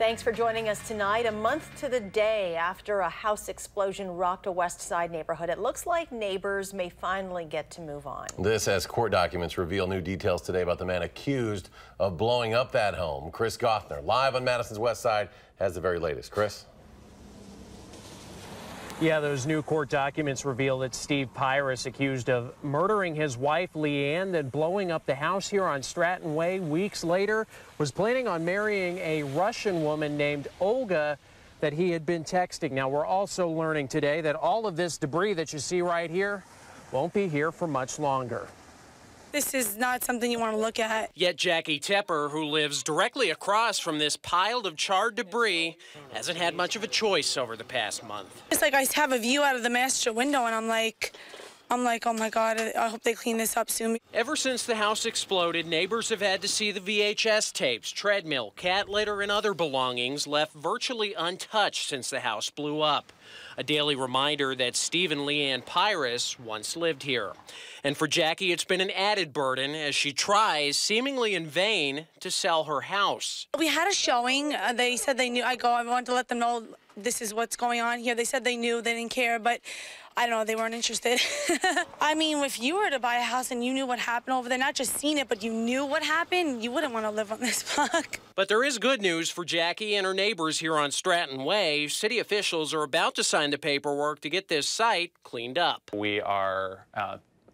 Thanks for joining us tonight. A month to the day after a house explosion rocked a West Side neighborhood, it looks like neighbors may finally get to move on. This as court documents reveal new details today about the man accused of blowing up that home. Chris Gothner, live on Madison's West Side, has the very latest. Chris? Yeah, those new court documents reveal that Steve Pyrus, accused of murdering his wife, Leanne, then blowing up the house here on Stratton Way weeks later, was planning on marrying a Russian woman named Olga that he had been texting. Now, we're also learning today that all of this debris that you see right here won't be here for much longer. This is not something you want to look at. Yet Jackie Tepper, who lives directly across from this pile of charred debris, hasn't had much of a choice over the past month. It's like I have a view out of the master window, and I'm like, oh my God, I hope they clean this up soon. Ever since the house exploded, neighbors have had to see the VHS tapes, treadmill, cat litter, and other belongings left virtually untouched since the house blew up. A daily reminder that Steve and Leanne Pyrus once lived here. And for Jackie, it's been an added burden as she tries, seemingly in vain, to sell her house. We had a showing. They said they knew. I wanted to let them know this is what's going on here. They said they knew, they didn't care, but I don't know, they weren't interested. I mean, if you were to buy a house and you knew what happened over there, not just seen it, but you knew what happened, you wouldn't want to live on this block. But there is good news for Jackie and her neighbors here on Stratton Way. City officials are about to sign the paperwork to get this site cleaned up. We are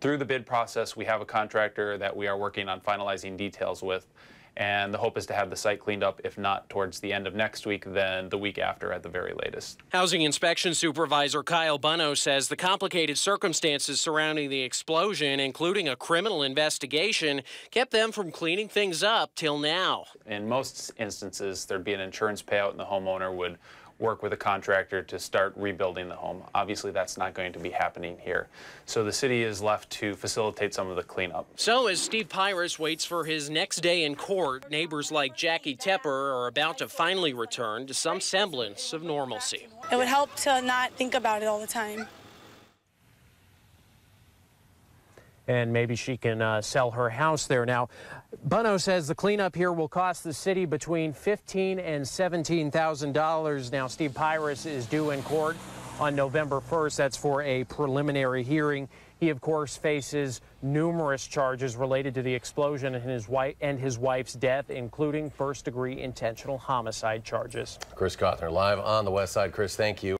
through the bid process. We have a contractor that we are working on finalizing details with, and the hope is to have the site cleaned up, if not towards the end of next week, then the week after at the very latest. Housing Inspection Supervisor Kyle Bunno says the complicated circumstances surrounding the explosion, including a criminal investigation, kept them from cleaning things up till now. In most instances, there'd be an insurance payout and the homeowner would work with a contractor to start rebuilding the home. Obviously, that's not going to be happening here. So the city is left to facilitate some of the cleanup. So as Steve Pyrus waits for his next day in court, neighbors like Jackie Tepper are about to finally return to some semblance of normalcy. It would help to not think about it all the time. And maybe she can sell her house there. Now, Bunno says the cleanup here will cost the city between $15,000 and $17,000. Now, Steve Pyrus is due in court on November 1st. That's for a preliminary hearing. He, of course, faces numerous charges related to the explosion and his wife's death, including first-degree intentional homicide charges. Chris Gothner, live on the West Side. Chris, thank you.